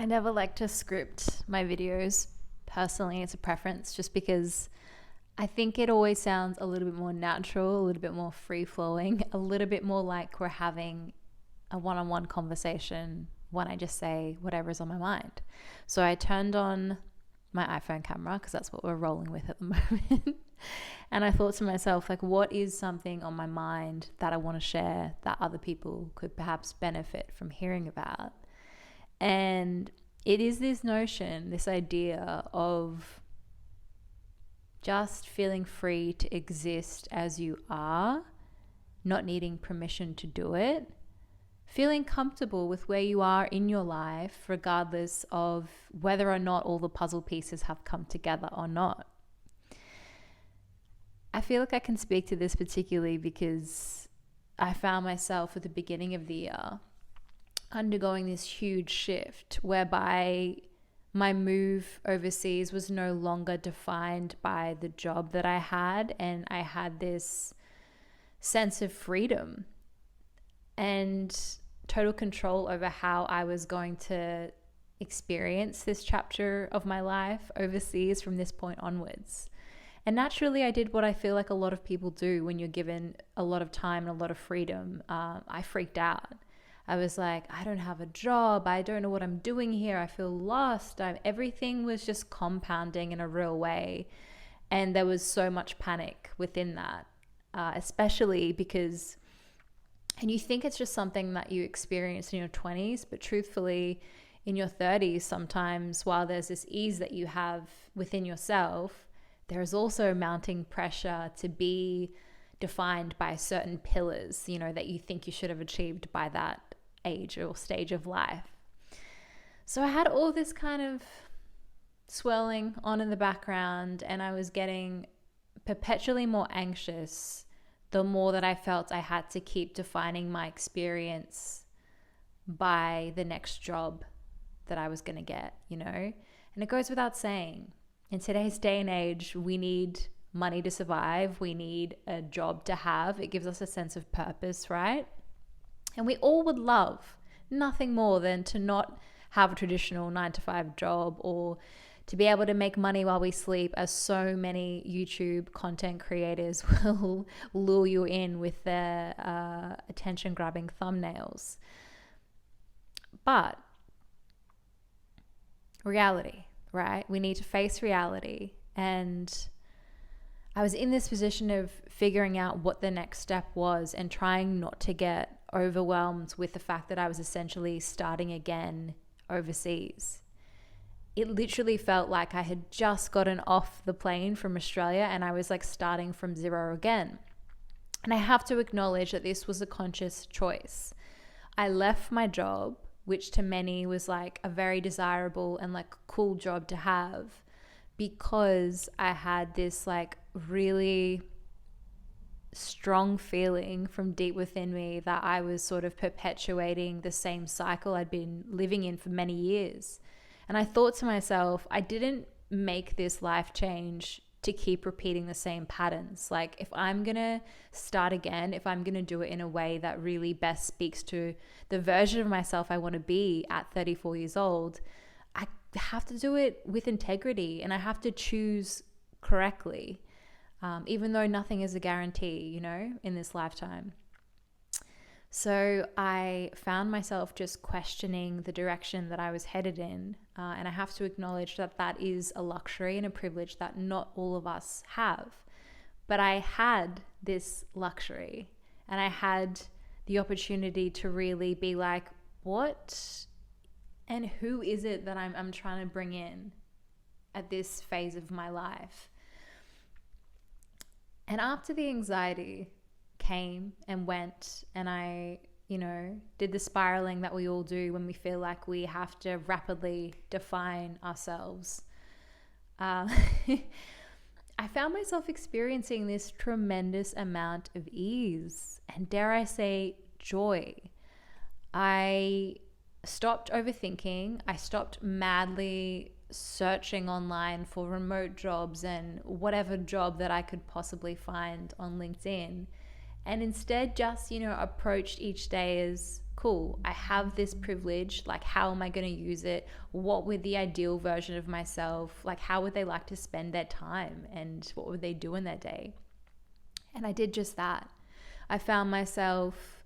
I never like to script my videos. Personally, it's a preference just because I think it always sounds a little bit more natural, a little bit more free flowing, a little bit more like we're having a one-on-one conversation when I just say whatever's on my mind. So I turned on my iPhone camera because that's what we're rolling with at the moment. And I thought to myself, like, what is something on my mind that I want to share that other people could perhaps benefit from hearing about? And it is this notion, this idea of just feeling free to exist as you are, not needing permission to do it, feeling comfortable with where you are in your life, regardless of whether or not all the puzzle pieces have come together or not. I feel like I can speak to this particularly because I found myself at the beginning of the year undergoing this huge shift whereby my move overseas was no longer defined by the job that I had, and I had this sense of freedom and total control over how I was going to experience this chapter of my life overseas from this point onwards. And naturally, I did what I feel like a lot of people do when you're given a lot of time and a lot of freedom. I freaked out. I was like, I don't have a job. I don't know what I'm doing here. I feel lost. Everything was just compounding in a real way. And there was so much panic within that, especially because, and you think it's just something that you experience in your 20s, but truthfully, in your 30s, sometimes while there's this ease that you have within yourself, there is also mounting pressure to be defined by certain pillars, that you think you should have achieved by that age or stage of life. So I had all this kind of swirling on in the background, and I was getting perpetually more anxious the more that I felt I had to keep defining my experience by the next job that I was going to get, And it goes without saying, in today's day and age, we need money to survive. We need a job to have. It gives us a sense of purpose, right? And we all would love nothing more than to not have a traditional 9-to-5 job, or to be able to make money while we sleep, as so many YouTube content creators will lure you in with their attention-grabbing thumbnails. But reality, right? We need to face reality. And I was in this position of figuring out what the next step was and trying not to get overwhelmed with the fact that I was essentially starting again overseas. It literally felt like I had just gotten off the plane from Australia and I was like starting from zero again. And I have to acknowledge that this was a conscious choice. I left my job, which to many was like a very desirable and like cool job to have, because I had this like really strong feeling from deep within me that I was sort of perpetuating the same cycle I'd been living in for many years. And I thought to myself, I didn't make this life change to keep repeating the same patterns. Like, if I'm going to start again, if I'm going to do it in a way that really best speaks to the version of myself I want to be at 34 years old, I have to do it with integrity and I have to choose correctly. Even though nothing is a guarantee, in this lifetime. So I found myself just questioning the direction that I was headed in. And I have to acknowledge that that is a luxury and a privilege that not all of us have. But I had this luxury and I had the opportunity to really be like, what and who is it that I'm trying to bring in at this phase of my life? And after the anxiety came and went, and I, did the spiraling that we all do when we feel like we have to rapidly define ourselves, I found myself experiencing this tremendous amount of ease and, dare I say, joy. I stopped overthinking. I stopped madly searching online for remote jobs and whatever job that I could possibly find on LinkedIn, and instead just, approached each day as cool, I have this privilege. Like, how am I going to use it? What would the ideal version of myself, like, how would they like to spend their time, and what would they do in their day? And I did just that. I found myself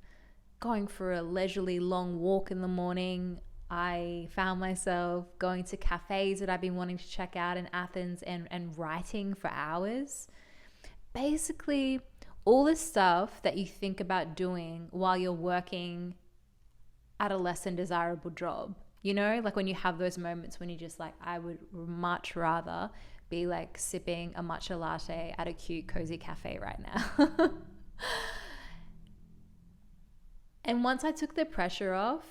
going for a leisurely long walk in the morning. I found myself going to cafes that I've been wanting to check out in Athens and writing for hours. Basically, all the stuff that you think about doing while you're working at a less than desirable job. You know, like when you have those moments when you're just like, I would much rather be like sipping a matcha latte at a cute, cozy cafe right now. And once I took the pressure off,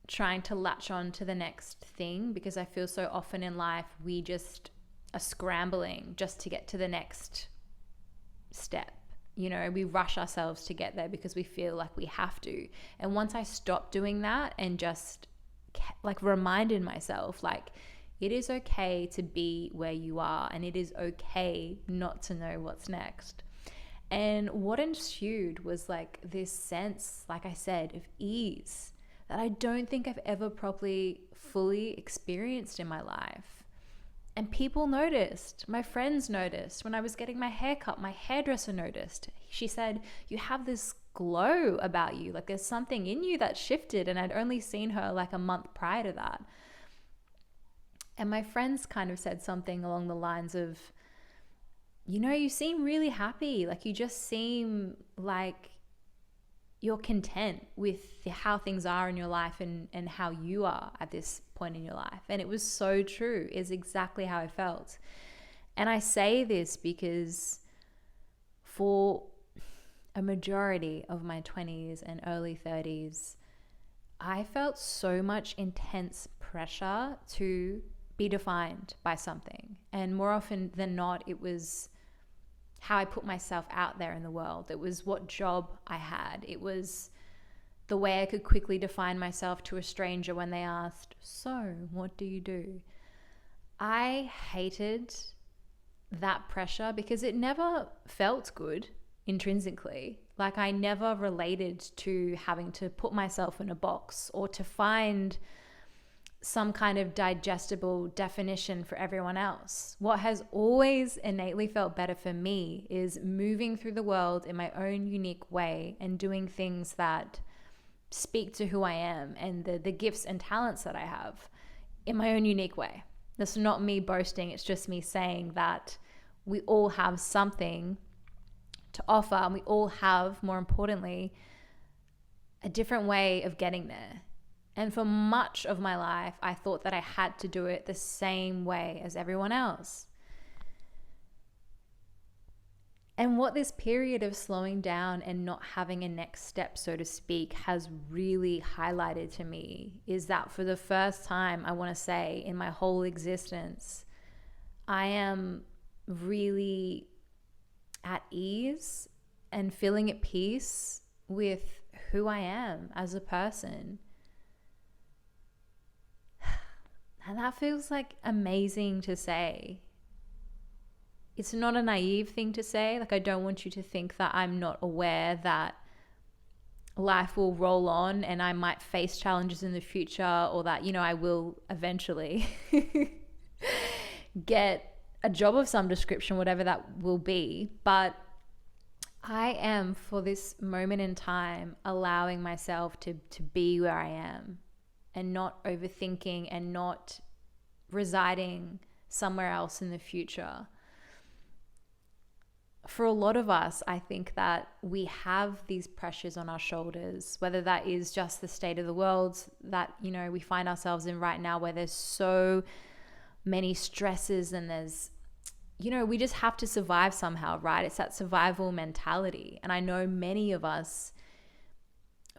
trying to latch on to the next thing, because I feel so often in life we just are scrambling just to get to the next step. You know, we rush ourselves to get there because we feel like we have to. And once I stopped doing that and just like reminded myself, like, it is okay to be where you are, and it is okay not to know what's next. And what ensued was like this sense, like I said, of ease that I don't think I've ever properly fully experienced in my life. And people noticed, my friends noticed. When I was getting my hair cut, my hairdresser noticed. She said, you have this glow about you, like there's something in you that shifted. And I'd only seen her like a month prior to that. And my friends kind of said something along the lines of, you know, you seem really happy. Like, you just seem like you're content with how things are in your life and how you are at this point in your life. And it was so true. It's exactly how I felt. And I say this because for a majority of my 20s and early 30s, I felt so much intense pressure to be defined by something. And more often than not, it was how I put myself out there in the world. It was what job I had. It was the way I could quickly define myself to a stranger when they asked, so what do you do? I hated that pressure because it never felt good intrinsically. Like, I never related to having to put myself in a box or to find some kind of digestible definition for everyone else. What has always innately felt better for me is moving through the world in my own unique way and doing things that speak to who I am and the gifts and talents that I have in my own unique way. That's not me boasting. It's just me saying that we all have something to offer, and we all have, more importantly, a different way of getting there. And for much of my life, I thought that I had to do it the same way as everyone else. And what this period of slowing down and not having a next step, so to speak, has really highlighted to me is that for the first time, I want to say, in my whole existence, I am really at ease and feeling at peace with who I am as a person. And that feels like amazing to say. It's not a naive thing to say. Like, I don't want you to think that I'm not aware that life will roll on and I might face challenges in the future, or that, you know, I will eventually get a job of some description, whatever that will be. But I am, for this moment in time, allowing myself to be where I am, and not overthinking and not residing somewhere else in the future. For a lot of us, I think that we have these pressures on our shoulders, whether that is just the state of the world that, you know, we find ourselves in right now, where there's so many stresses and there's, you know, we just have to survive somehow, right? It's that survival mentality. And I know many of us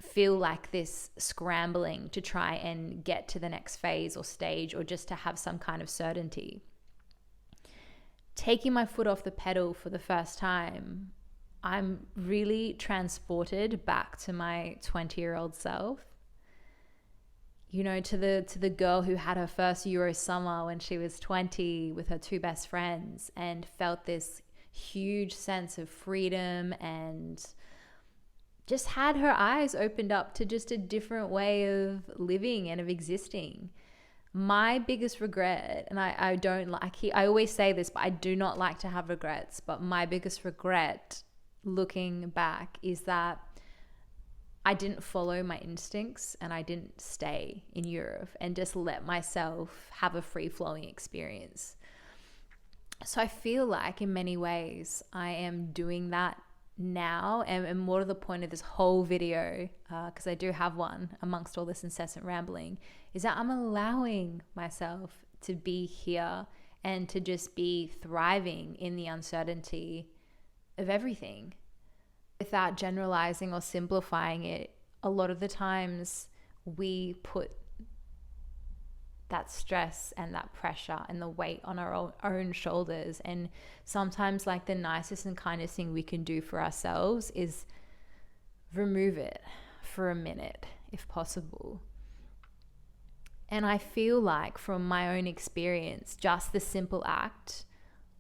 feel like this scrambling to try and get to the next phase or stage, or just to have some kind of certainty. Taking my foot off the pedal for the first time, I'm really transported back to my 20-year-old self. You know, to the girl who had her first Euro summer when she was 20 with her two best friends and felt this huge sense of freedom and just had her eyes opened up to just a different way of living and of existing. My biggest regret, and I don't like, I always say this, but I do not like to have regrets, but my biggest regret looking back is that I didn't follow my instincts and I didn't stay in Europe and just let myself have a free-flowing experience. So I feel like in many ways I am doing that now, and more to the point of this whole video, because I do have one amongst all this incessant rambling, is that I'm allowing myself to be here and to just be thriving in the uncertainty of everything without generalizing or simplifying it. A lot of the times we put that stress and that pressure and the weight on our own shoulders, and sometimes like the nicest and kindest thing we can do for ourselves is remove it for a minute if possible. And I feel like from my own experience, just the simple act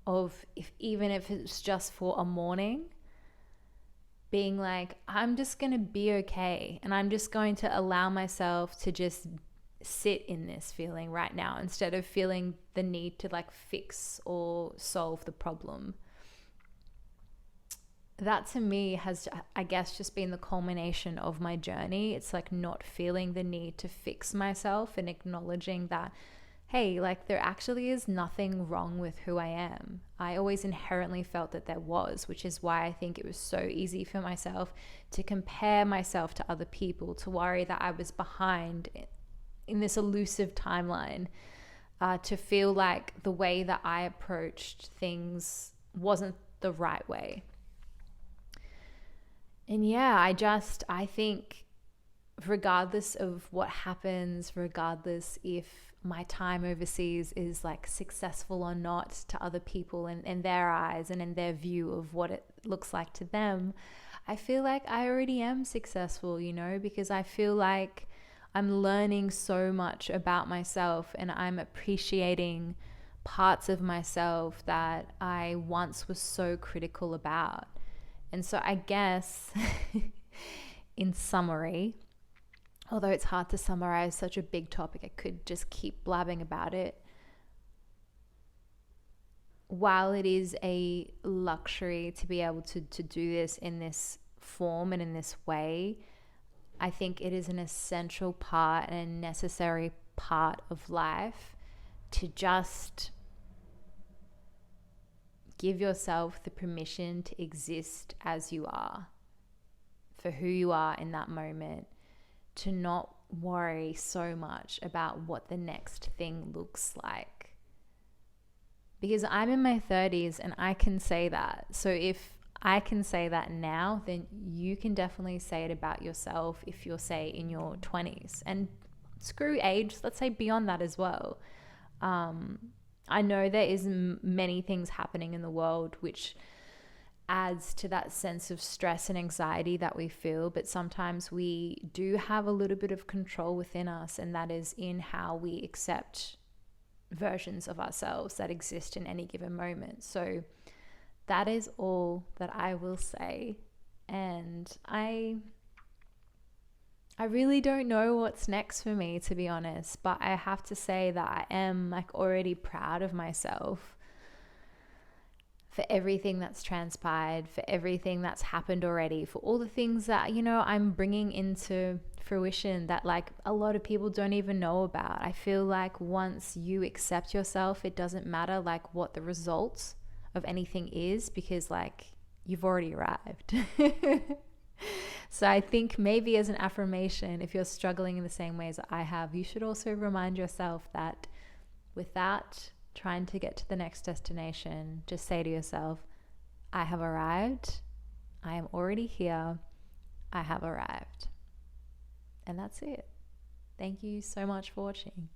of, even if it's just for a morning, being like, I'm just going to be okay, and I'm just going to allow myself to just sit in this feeling right now instead of feeling the need to like fix or solve the problem. That to me has, I guess, just been the culmination of my journey. It's like not feeling the need to fix myself and acknowledging that, hey, like there actually is nothing wrong with who I am. I always inherently felt that there was, which is why I think it was so easy for myself to compare myself to other people, to worry that I was behind in this elusive timeline, to feel like the way that I approached things wasn't the right way. And yeah, I think regardless of what happens, regardless if my time overseas is like successful or not to other people and in their eyes and in their view of what it looks like to them, I feel like I already am successful, because I feel like I'm learning so much about myself and I'm appreciating parts of myself that I once was so critical about. And so I guess in summary, although it's hard to summarize such a big topic, I could just keep blabbing about it. While it is a luxury to be able to do this in this form and in this way, I think it is an essential part and a necessary part of life to just give yourself the permission to exist as you are, for who you are in that moment, to not worry so much about what the next thing looks like. Because I'm in my 30s and I can say that. So if I can say that now, then you can definitely say it about yourself if you're, say, in your 20s. And screw age, let's say beyond that as well. I know there is many things happening in the world which adds to that sense of stress and anxiety that we feel, but sometimes we do have a little bit of control within us, and that is in how we accept versions of ourselves that exist in any given moment. So that is all that I will say. And I really don't know what's next for me, to be honest, but I have to say that I am like already proud of myself for everything that's transpired, for everything that's happened already, for all the things that, I'm bringing into fruition that like a lot of people don't even know about. I feel like once you accept yourself, it doesn't matter like what the results of anything is, because like you've already arrived. So I think maybe as an affirmation, if you're struggling in the same ways I have, you should also remind yourself that without trying to get to the next destination, just say to yourself, I have arrived. I am already here. I have arrived. And that's it. Thank you so much for watching.